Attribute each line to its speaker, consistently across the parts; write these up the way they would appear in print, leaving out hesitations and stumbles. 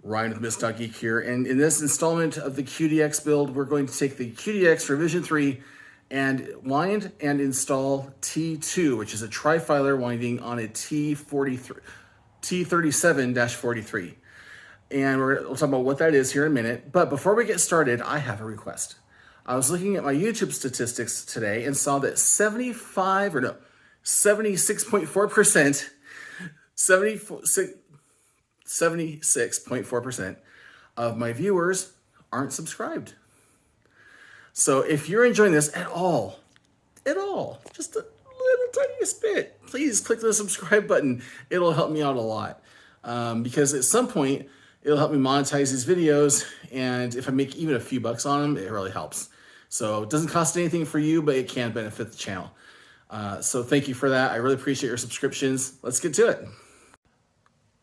Speaker 1: Ryan with Miss Geek here, and in this installment of the QDX build, we're going to take the QDX revision 3 and wind and install T2, which is a trifilar winding on a T37-43. And we'll talk about what that is here in a minute. But before we get started, I have a request. I was looking at my YouTube statistics today and saw that 76.4%, 76.4% of my viewers aren't subscribed. So if you're enjoying this at all, just a little tiniest bit, please click the subscribe button. It'll help me out a lot. Because at some point, it'll help me monetize these videos. And if I make even a few bucks on them, it really helps. So it doesn't cost anything for you, but it can benefit the channel. So thank you for that. I really appreciate your subscriptions. Let's get to it.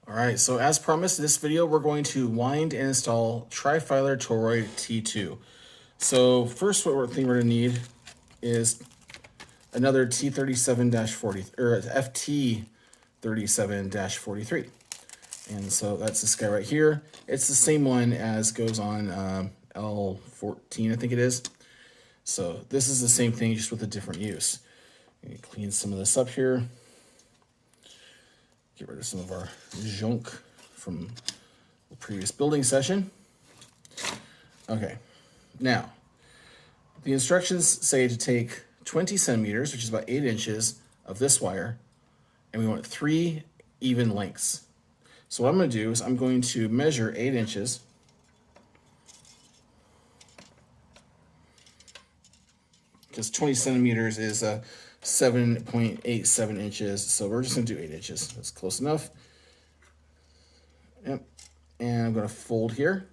Speaker 1: All right, so as promised, in this video, we're going to wind and install trifilar toroid T2. So first, what we're going to need is another T37-40 or FT37-43, and so that's this guy right here. It's the same one as goes on L14, I think it is. So this is the same thing, just with a different use. Clean some of this up here. Get rid of some of our junk from the previous building session. Okay, now the instructions say to take 20 centimeters, which is about 8 inches of this wire, and we want 3 even lengths. So what I'm going to do is I'm going to measure 8 inches. Because 20 centimeters is 7.87 inches, so we're just going to do 8 inches. That's close enough. Yep. And I'm going to fold here,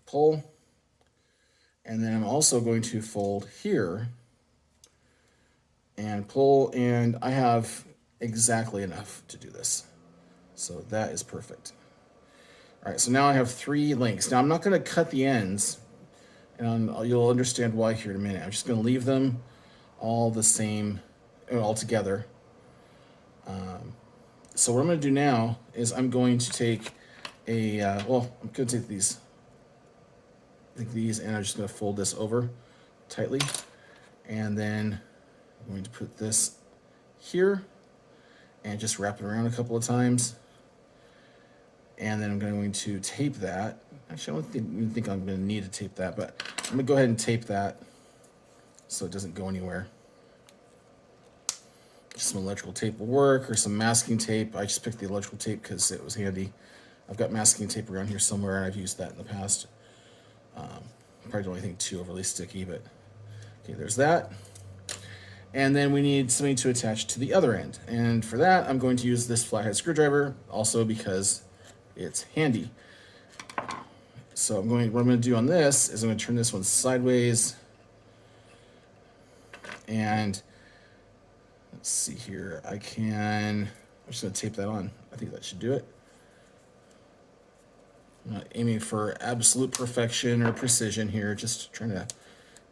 Speaker 1: pull, and then I'm also going to fold here and pull, and I have exactly enough to do this. So that is perfect. All right, so now I have 3 lengths. Now I'm not going to cut the ends, and you'll understand why here in a minute. I'm just going to leave them all the same, all together. So what I'm going to do now is I'm going to take a, I'm going to take these, and I'm just going to fold this over tightly. And then I'm going to put this here and just wrap it around a couple of times. And then I'm going to tape that. Actually, I don't even think I'm going to need to tape that, but I'm going to go ahead and tape that so it doesn't go anywhere. Just some electrical tape will work, or some masking tape. I just picked the electrical tape because it was handy. I've got masking tape around here somewhere, and I've used that in the past. Probably don't anything too overly sticky, but okay, there's that. And then we need something to attach to the other end. And for that, I'm going to use this flathead screwdriver, also because it's handy. So what I'm going to do on this is I'm going to turn this one sideways. And let's see here. I'm just going to tape that on. I think that should do it. I'm not aiming for absolute perfection or precision here, just trying to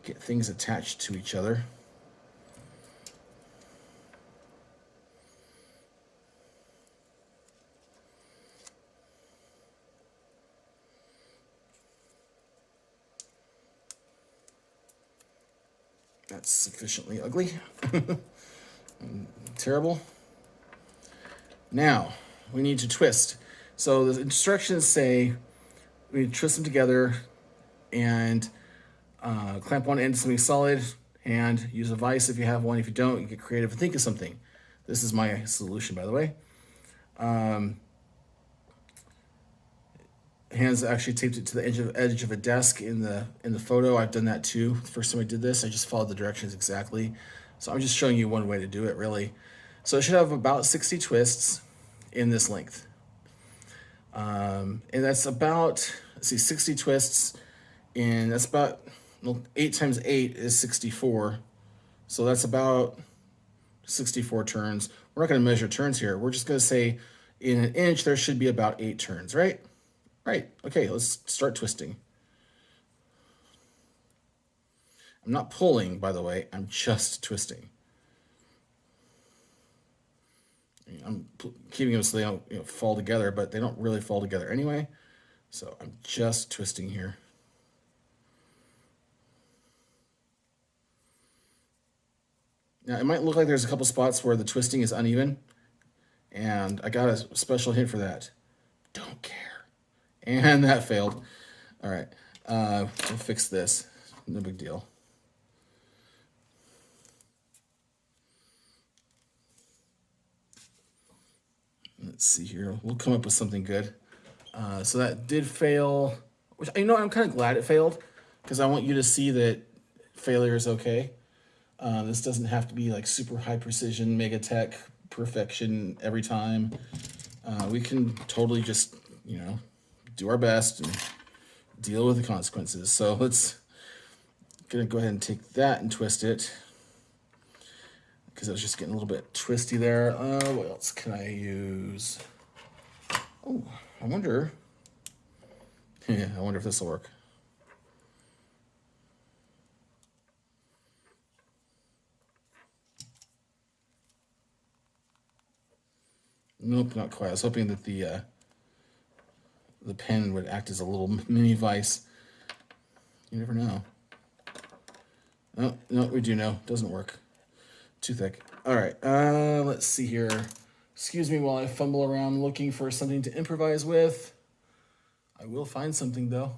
Speaker 1: get things attached to each other. That's sufficiently ugly. Terrible. Now, we need to twist. So the instructions say we need to twist them together and clamp one end to something solid, and use a vise if you have one. If you don't, you get creative and think of something. This is my solution, by the way. Hands actually taped it to the edge of a desk in the photo. I've done that too. The first time I did this, I just followed the directions exactly. So I'm just showing you one way to do it, really. So it should have about 60 twists in this length. And that's about, let's see, 60 twists, and that's about, 8 times 8 is 64. So that's about 64 turns. We're not going to measure turns here. We're just going to say in an inch, there should be about 8 turns, right? Right. Okay, let's start twisting. I'm not pulling, by the way. I'm just twisting. I'm keeping them so they don't, fall together, but they don't really fall together anyway. So I'm just twisting here. Now it might look like there's a couple spots where the twisting is uneven, and I got a special hint for that. Don't care. And that failed. All right, we'll fix this. No big deal. Let's see here. We'll come up with something good. So that did fail, which I'm kind of glad it failed because I want you to see that failure is okay. This doesn't have to be like super high precision, mega tech perfection every time. We can totally just, do our best and deal with the consequences. So gonna go ahead and take that and twist it because I was just getting a little bit twisty there. What else can I use? Oh, I wonder. Yeah, I wonder if this will work. Nope, not quite. I was hoping that the pen would act as a little mini vise. You never know. Oh, no, we do know. Doesn't work. Too thick. All right, let's see here. Excuse me while I fumble around looking for something to improvise with. I will find something, though.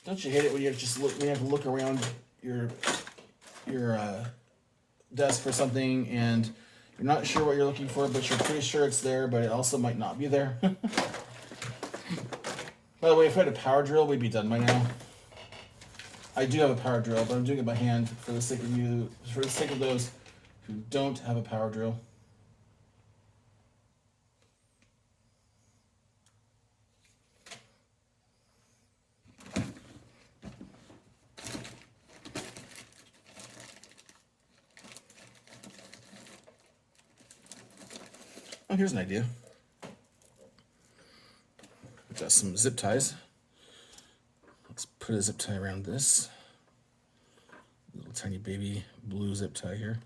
Speaker 1: Don't you hate it when you when you have to look around your desk for something and you're not sure what you're looking for, but you're pretty sure it's there, but it also might not be there. By the way, if I had a power drill, we'd be done by now. I do have a power drill, but I'm doing it by hand for the sake of those who don't have a power drill. Oh, here's an idea. We've got some zip ties. Let's put a zip tie around this. Little tiny baby blue zip tie here.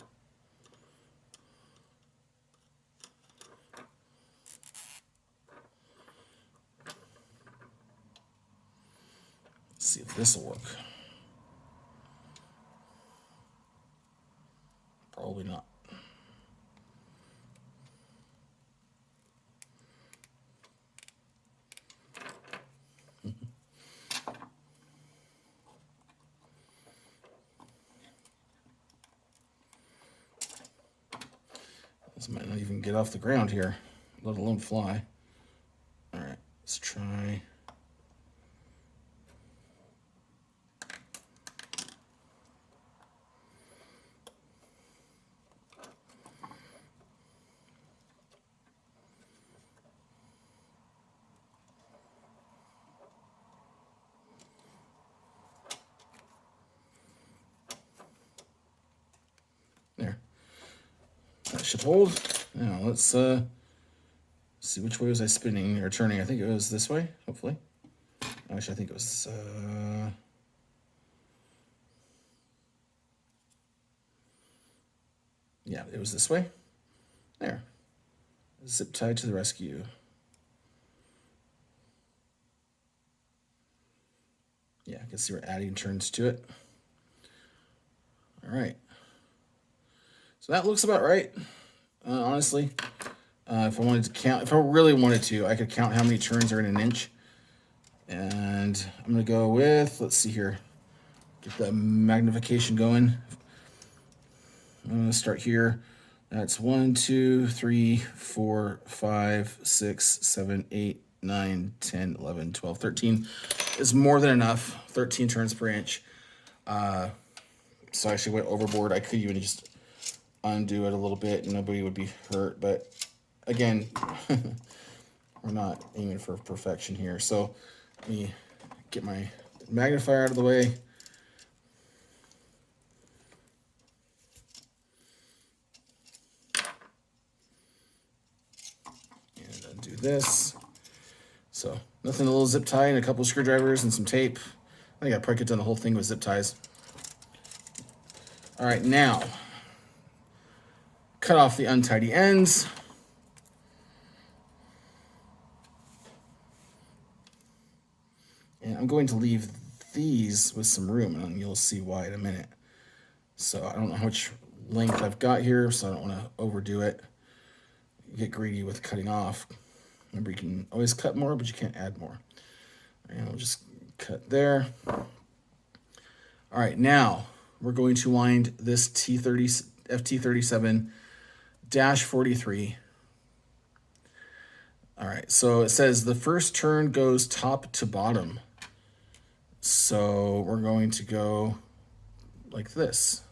Speaker 1: Let's see if this will work. Probably not. This might not even get off the ground here, let alone fly. All right, let's try. There. That should hold. Now let's see which way was I spinning or turning. I think it was this way, hopefully. Actually, I think it was yeah, it was this way. There. Zip tie to the rescue. Yeah, I can see we're adding turns to it. All right. So that looks about right, honestly. If I wanted to count, if I really wanted to, I could count how many turns are in an inch. And I'm gonna go with, let's see here, get the magnification going. I'm gonna start here. That's 1, 2, 3, 4, 5, 6, 7, 8, 9, 10, 11, 12, 13 is more than enough. 13 turns per inch. So I actually went overboard. I could even just undo it a little bit and nobody would be hurt. But again, we're not aiming for perfection here. So let me get my magnifier out of the way. And undo this. So Nothing, a little zip tie and a couple screwdrivers and some tape. I think I probably could have done the whole thing with zip ties. All right, now cut off the untidy ends. And I'm going to leave these with some room, and you'll see why in a minute. So I don't know how much length I've got here, so I don't want to overdo it. Get greedy with cutting off. Remember, you can always cut more, but you can't add more. And we'll just cut there. All right, now we're going to wind this FT37-43. All right, so it says the first turn goes top to bottom. So we're going to go like this.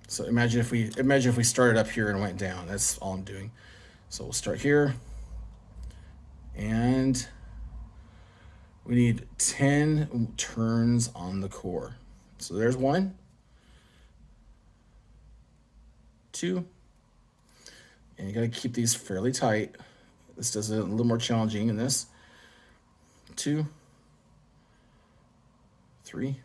Speaker 1: So imagine if we started up here and went down. That's all I'm doing. So we'll start here, and we need 10 turns on the core. So there's 1, 2, and you got to keep these fairly tight. This does it a little more challenging in this. 2, 3,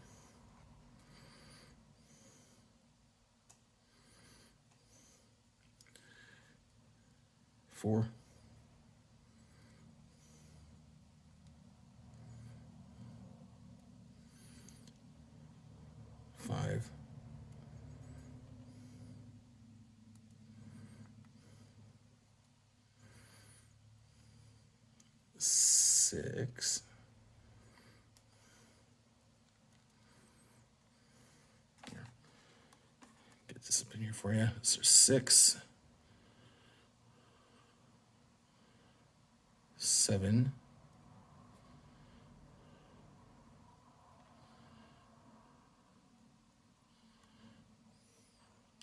Speaker 1: 4, 5, 6, get this up in here for you. So 6, 7,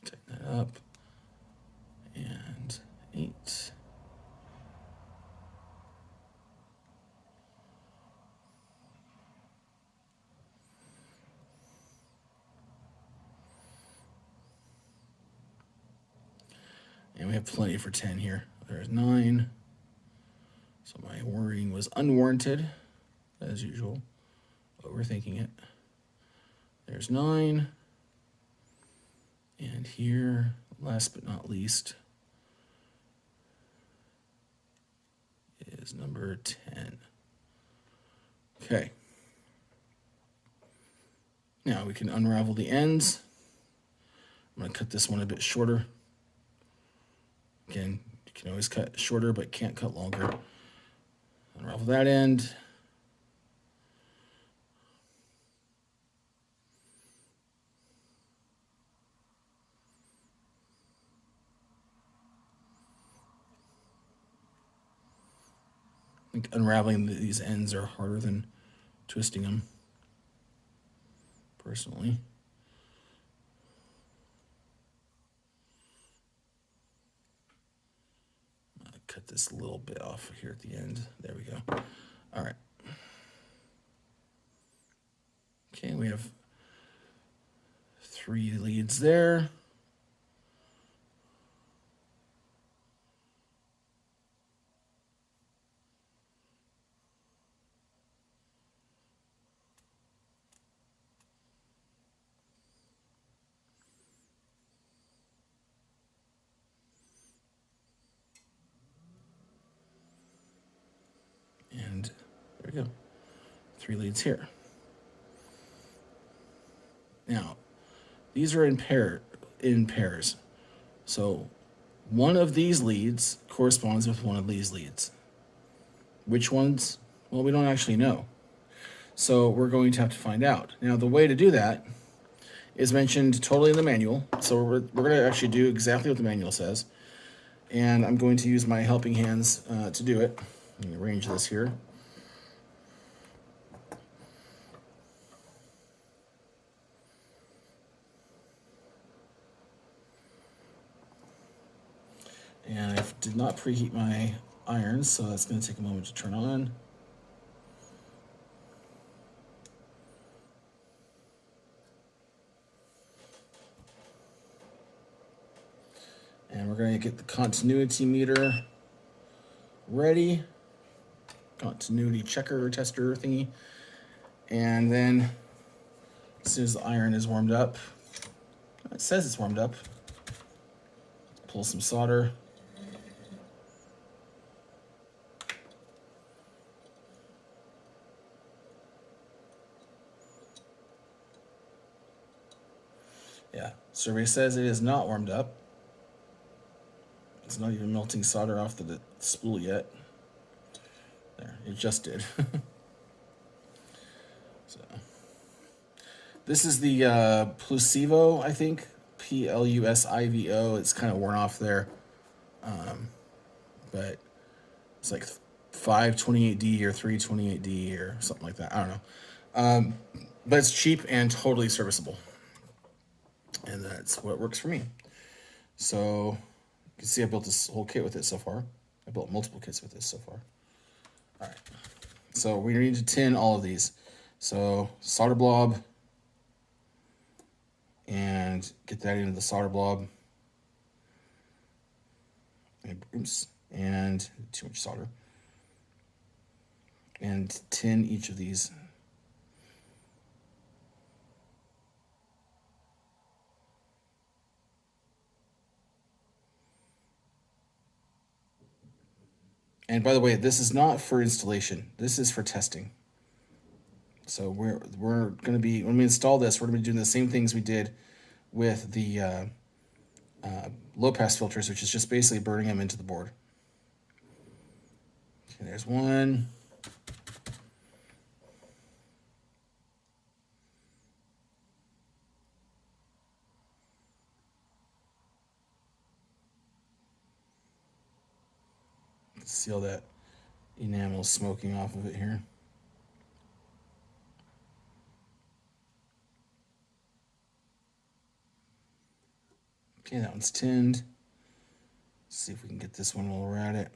Speaker 1: 10 that up, and 8. And we have plenty for 10 here. There's 9. So my worrying was unwarranted, as usual. Overthinking it. There's 9. And here, last but not least, is number 10. Okay. Now we can unravel the ends. I'm going to cut this one a bit shorter. Again, you can always cut shorter, but can't cut longer. Unravel that end. I think unraveling these ends are harder than twisting them, personally. Cut this a little bit off here at the end. There we go. All right. Okay, we have 3 leads there. And there we go. 3 leads here. Now, these are in pairs. So one of these leads corresponds with one of these leads. Which ones? Well, we don't actually know. So we're going to have to find out. Now, the way to do that is mentioned totally in the manual. So we're going to actually do exactly what the manual says. And I'm going to use my helping hands to do it. Let me arrange this here. And I did not preheat my irons, so that's going to take a moment to turn on. And we're going to get the continuity meter ready. continuity checker tester thingy. And then as soon as the iron is warmed up, it says it's warmed up, pull some solder. Yeah, survey says it is not warmed up. It's not even melting solder off the spool yet. There, it just did. So, this is the Plusivo, I think. Plusivo. It's kind of worn off there. But it's like 528D or 328D or something like that. I don't know. But it's cheap and totally serviceable. And that's what works for me. So you can see I built this whole kit with it so far. I built multiple kits with this so far. All right. So we need to tin all of these. So solder blob. And get that into the solder blob. Oops. And too much solder. And tin each of these. And by the way, this is not for installation. This is for testing. So we're going to be, when we install this, we're going to be doing the same things we did with the low pass filters, which is just basically burning them into the board. Okay, there's one. See all that enamel smoking off of it here. Okay, that one's tinned. Let's see if we can get this one while we're at it.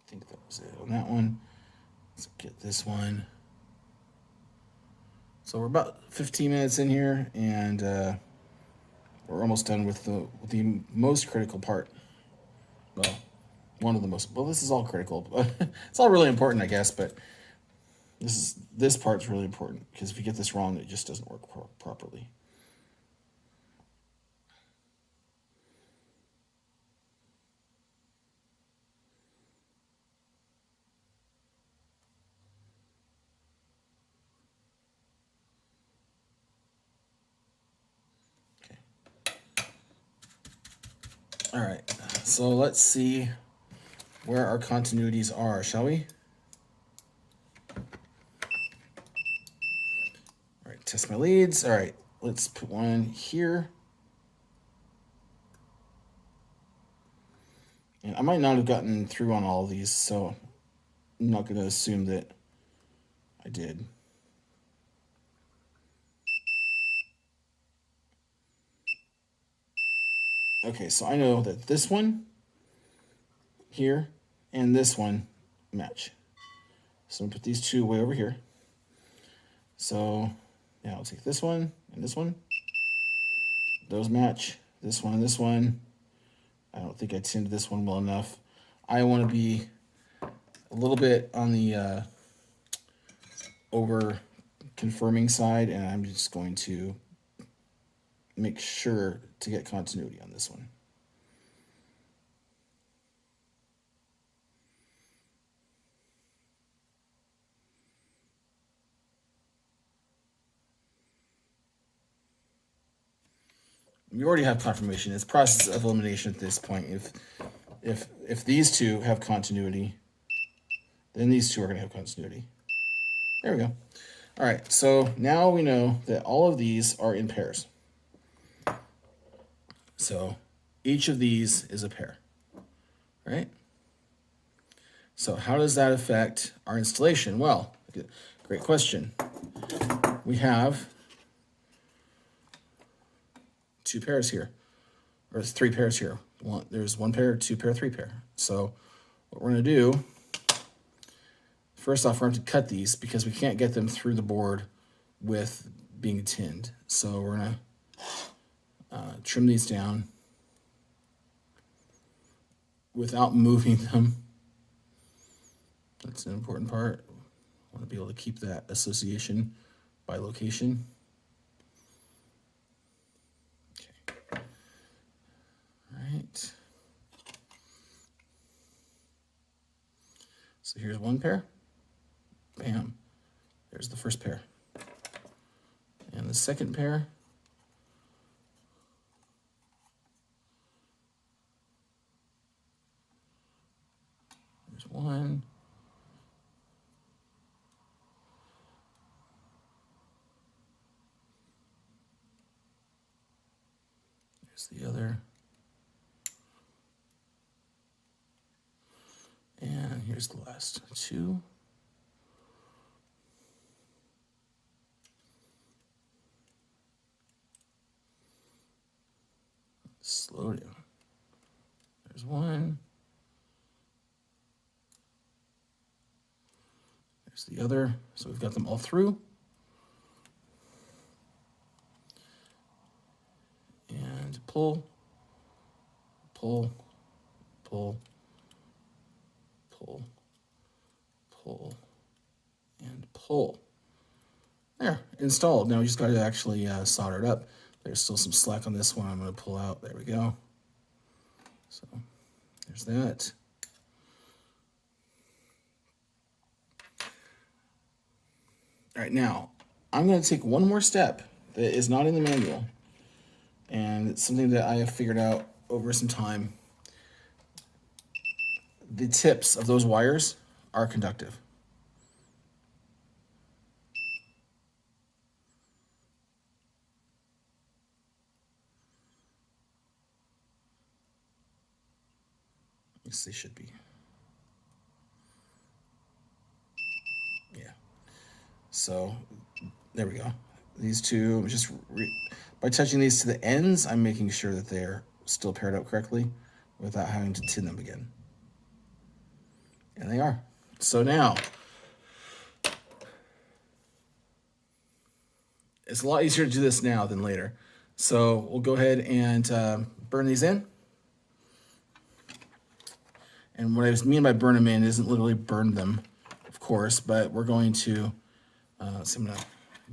Speaker 1: I think that was it on that one. Let's get this one. So we're about 15 minutes in here, and we're almost done with the most critical part. Well, one of the most. Well, this is all critical. It's all really important, I guess, but this part's really important because if you get this wrong, it just doesn't work properly. All right, so let's see where our continuities are, shall we? All right, test my leads. All right, let's put one here. And I might not have gotten through on all of these, so I'm not going to assume that I did. Okay, so I know that this one here and this one match. So I'm gonna put these two way over here. So yeah, I'll take this one and this one. Those match. This one and this one. I don't think I tinned this one well enough. I want to be a little bit on the over confirming side, and I'm just going to make sure to get continuity on this one. You already have confirmation. It's process of elimination at this point. If these two have continuity, then these two are going to have continuity. There we go. All right, so now we know that all of these are in pairs. So each of these is a pair, right? So how does that affect our installation? Well, great question. We have 2 pairs here, or 3 pairs here. There's 1 pair, 2 pair, 3 pair. So what we're gonna do, first off, we're going to cut these because we can't get them through the board with being tinned. So we're gonna trim these down without moving them. That's an important part. I want to be able to keep that association by location. Okay. All right. So here's 1 pair. Bam. There's the first pair. And the second pair. There's 1. There's the other. And here's the last 2. Slow down. There's 1. There's the other. So we've got them all through. And pull, pull, pull, pull, pull, and pull. There, installed. Now we just got to actually solder it up. There's still some slack on this one. I'm going to pull out. There we go. So there's that. All right, now I'm going to take one more step that is not in the manual, and it's something that I have figured out over some time. The tips of those wires are conductive. Yes, they should be. Yeah. So there we go. These two, just by touching these to the ends, I'm making sure that they're still paired up correctly without having to tin them again. And they are. So now, it's a lot easier to do this now than later. So we'll go ahead and burn these in. And what I mean by burn them in isn't literally burn them, of course, but we're going to, so I'm going to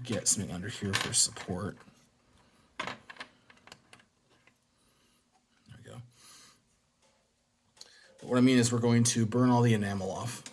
Speaker 1: get something under here for support. There we go. But what I mean is we're going to burn all the enamel off.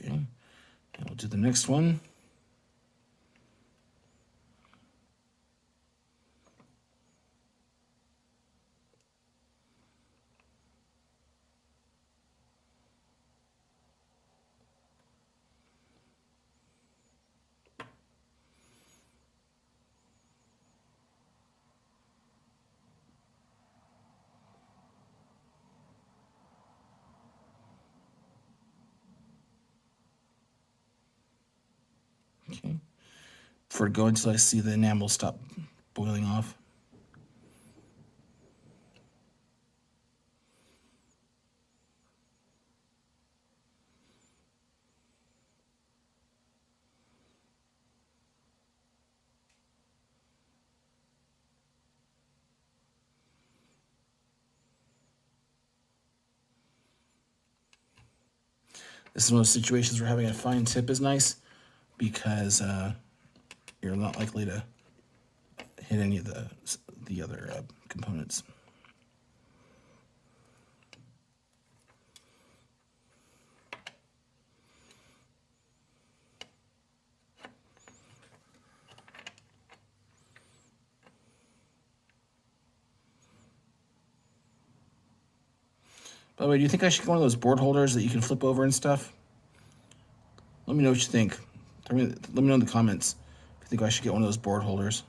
Speaker 1: Okay, and we'll do the next one. Okay, before I go until I see the enamel stop boiling off. This is one of those situations where having a fine tip is nice because you're not likely to hit any of the other components. By the way, do you think I should get one of those board holders that you can flip over and stuff? Let me know what you think. Let me know in the comments if you think I should get one of those board holders.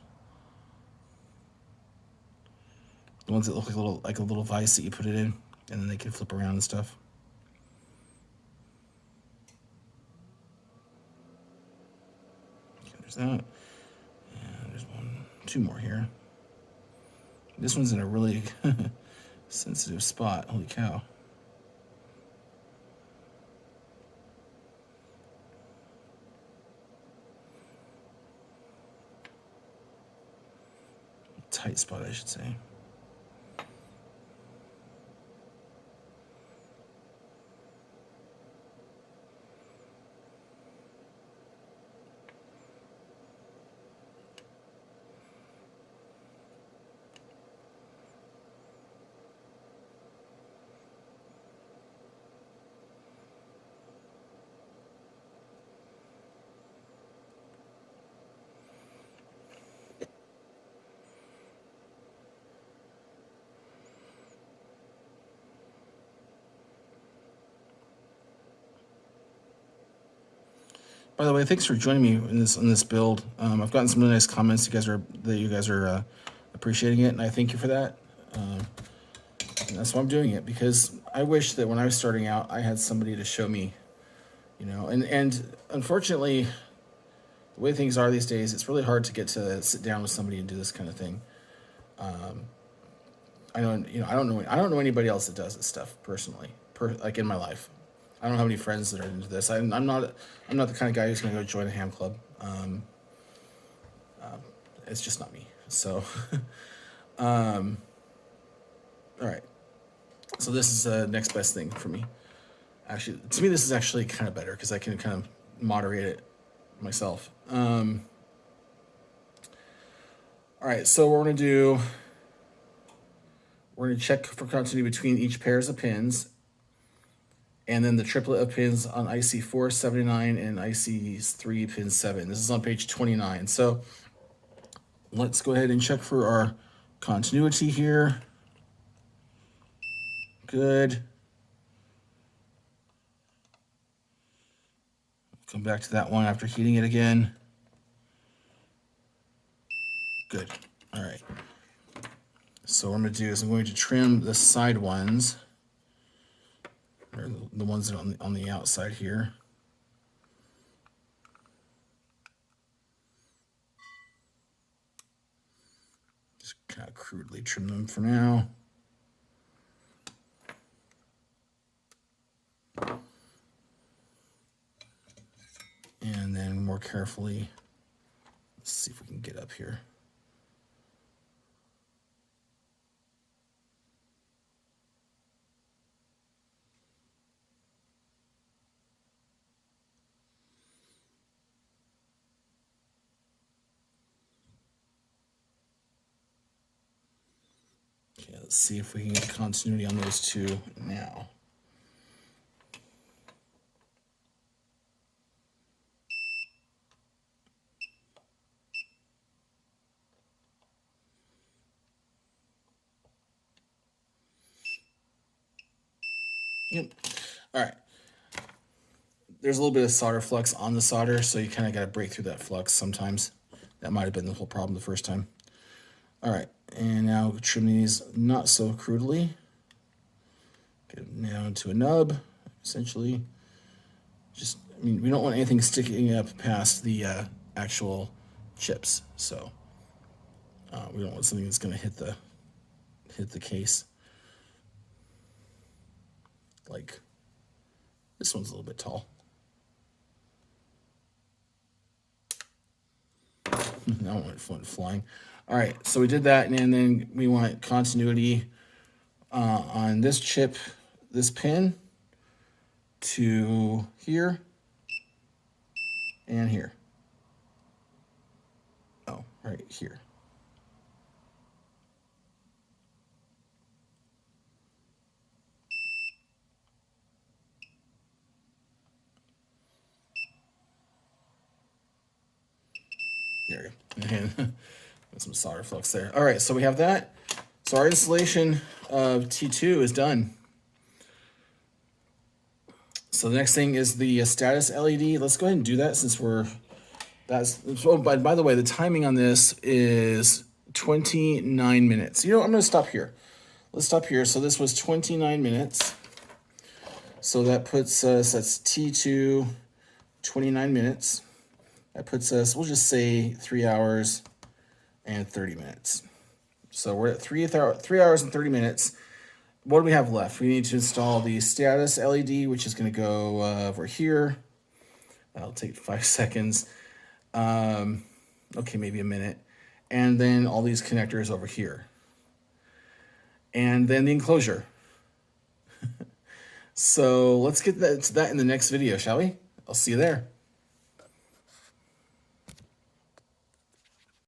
Speaker 1: The ones that look like a little vise that you put it in, and then they can flip around and stuff. Okay, there's that. And there's two more here. This one's in a really sensitive spot. Holy cow. Tight spot, I should say. By the way, thanks for joining me in this build. I've gotten some really nice comments. You guys are appreciating it, and I thank you for that. And that's why I'm doing it, because I wish that when I was starting out, I had somebody to show me, you know. And unfortunately, the way things are these days, it's really hard to get to sit down with somebody and do this kind of thing. I don't know anybody else that does this stuff personally, like in my life. I don't have any friends that are into this. I'm not the kind of guy who's going to go join a ham club. It's just not me. So, all right. So this is the next best thing for me. Actually, to me, this is actually kind of better because I can kind of moderate it myself. All right. So we're going to check for continuity between each pairs of pins, and then the triplet of pins on IC 479 and IC 3 pin 7. This is on page 29. So let's go ahead and check for our continuity here. Good. Come back to that one after heating it again. Good. All right. So what I'm going to do is I'm going to trim the side ones, or the ones that are on the outside here. Just kind of crudely trim them for now. And then more carefully, let's see if we can get up here. Okay, let's see if we can get continuity on those two now. Yep. All right. There's a little bit of solder flux on the solder, so you kind of got to break through that flux sometimes. That might have been the whole problem the first time. All right, and now trim these not so crudely. Get them down to a nub, essentially. We don't want anything sticking up past the actual chips, so we don't want something that's going to hit the case. Like this one's a little bit tall. That one went flying. All right, so we did that, and then we want continuity on this chip, this pin, to here and here. Oh, right here. There you go. And some solder flux there. All right, so we have that. So our installation of T2 is done. So the next thing is the status LED. Let's go ahead and do that since oh, by the way, the timing on this is 29 minutes. You know, I'm going to stop here. Let's stop here. So this was 29 minutes. So that puts us, that's T2, 29 minutes. That puts us, we'll just say 3 hours and 30 minutes. So we're at 3 hours and 30 minutes. What do we have left? We need to install the status LED, which is going to go over here. That'll take 5 seconds. Okay, maybe a minute. And then all these connectors over here. And then the enclosure. So let's get to that in the next video, shall we? I'll see you there.